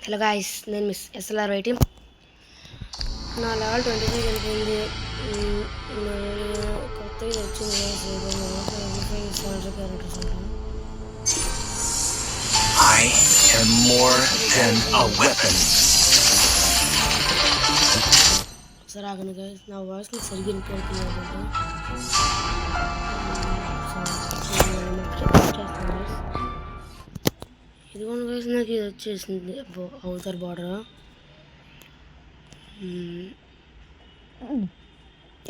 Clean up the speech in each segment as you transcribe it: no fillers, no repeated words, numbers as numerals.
Hello guys, నేను miss SLR YT. నా level 23 వెళ్ళిపోయింది. కొత్త ఇది వచ్చింది. I am more than a weapon. సరే ఆగండి గాయ్స్, నా వాయిస్ మీకు సరిగ్గా వినపడుతుంది అనుకుంటా. ఇదిగోండి గాయ్స్, నాకు ఇది వచ్చేసింది. అవుతారు బార్డర్.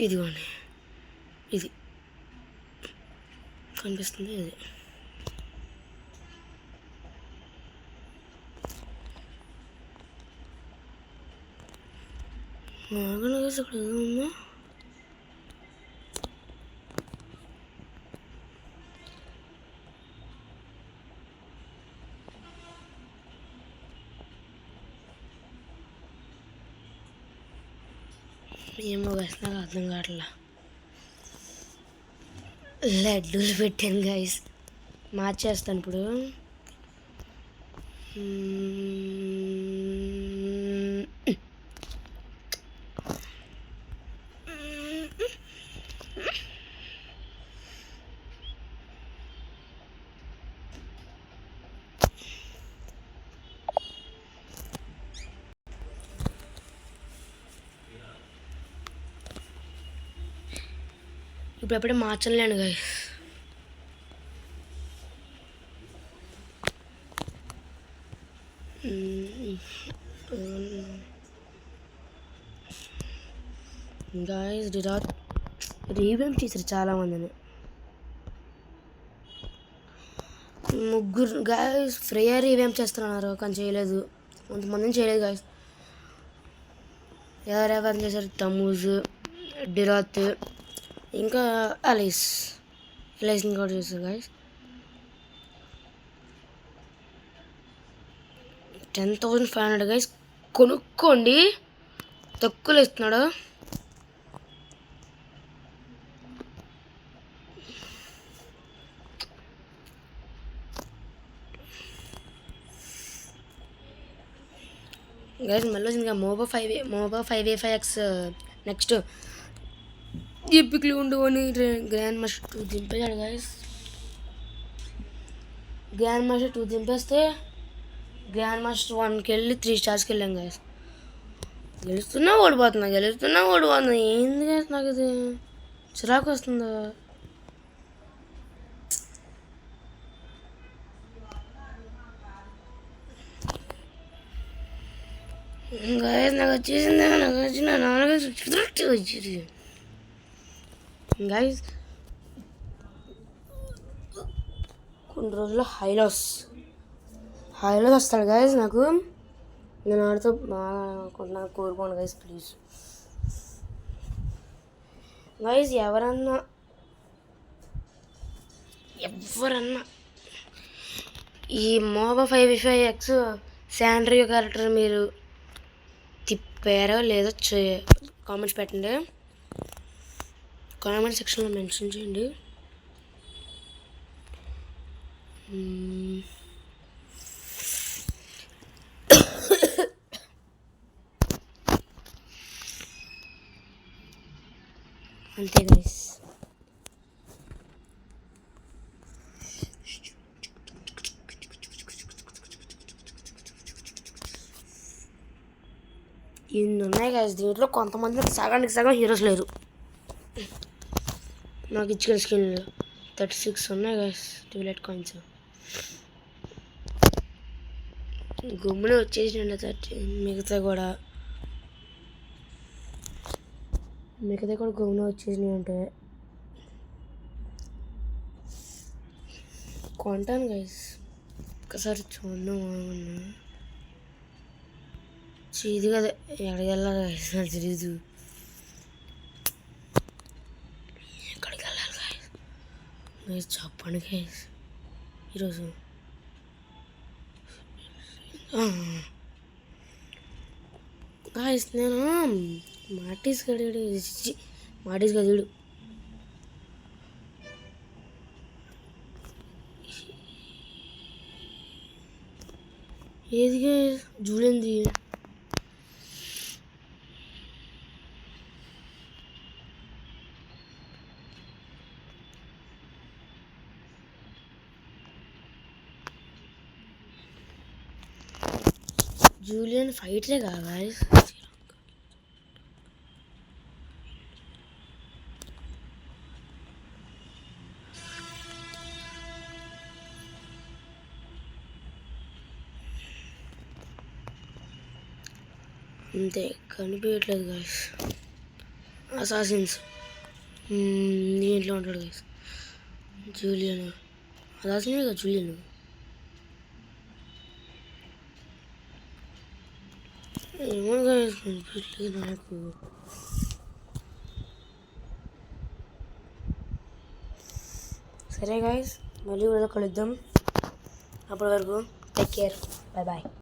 ఇదిగోండి, ఇది కనిపిస్తుంది. ఇది ఆగండి గాయ్స్, అక్కడ ఏదో ఉందా? ఏమో గాయస్, నాకు అర్థం కావట్లా. లడ్డూలు పెట్టాను గాయస్, మార్చేస్తాను ఇప్పుడు. ఇప్పుడు ఎప్పుడే మార్చలేను గాయస్. గాయస్ రీవేమ్ చేశారు చాలామందిని. ముగ్గురు గాయస్ ఫ్రీయా రీవేమ్ చేస్తున్నారు, కానీ చేయలేదు. కొంతమందిని చేయలేదు గాయస్. ఎవరెవరు చేశారు? తమూజ్, డిరాత్, ఇంకా ఎలైస్ని కూడా చేశారు గాయస్. 10,500 గైస్, కొనుక్కోండి, తక్కువలో ఇస్తున్నాడు. గైస్ మళ్ళీ వచ్చింది మోబా 5A5X. నెక్స్ట్ ఎపిక్లు ఉండవని గ్రాండ్ మాస్టర్ 2 దింపేశాడు గైస్. గ్రాండ్ మాస్టర్ 2 దింపేస్తే గ్రాండ్ మాస్టర్ 1కి వెళ్ళి 3 స్టార్స్కి వెళ్ళాం గైస్. గెలుస్తున్నా ఓడిపోతున్నా ఏంది గైస్, నాకు ఇది చిరాకు వస్తుందా? గైస్ నాకు వచ్చేసింది, నాకు వచ్చిన 4 వచ్చేది గైస్. కొన్ని రోజుల్లో హైలోస్ వస్తాడు గైస్. నాకు నేను ఆడితో బాగా అనుకుంటున్నాను, కోరుకోండి గైస్ ప్లీజ్. గైస్ ఎవరన్నా ఈ మోబా 5A5X శాండ్రియో క్యారెక్టర్ మీరు తిప్పారో లేదో కామెంట్స్ పెట్టండి, కామెంట్ సెక్షన్లో మెన్షన్ చేయండి. అంతే గైస్. ఇన్ని ఉన్నాయి గైస్, దీంట్లో కొంతమంది సగానికి సగం హీరోస్ లేరు. నాకు ఇచ్చిన స్కిన్లు 36 ఉన్నాయి గైస్, ట్యూలెట్ కాయిన్స్. గుమ్మునే వచ్చేసినండి 30. మిగతా కూడా గుమ్మునే వచ్చేసినాయి. అంటే కొంటాను గైస్, ఒక్కసారి చూద్దాం. ఇది కదా ఎక్కడికి వెళ్ళాలి గైస్, నాకు తెలీదు ఎక్కడికి వెళ్ళాలి గైస్. చెప్పండి గైస్. ఈరోజు గాయస్ నేను మార్టీస్ గదిడు ఏది గైస్ జూలియన్ది. జూలియన్ ఫైట్లే కదా గైస్. అంతే కనిపించట్లేదు గైస్. అసాసిన్స్ దీంట్లో ఉంటాడు గైస్ జూలియన్. అసాసినే కదా జూలియన్. ఏమో గైస్ కనిపించట్లేదు నాకు. సరే గైస్ మళ్ళీ కూడా కలుద్దాం. అప్పటి వరకు టేక్ కేర్. Bye bye.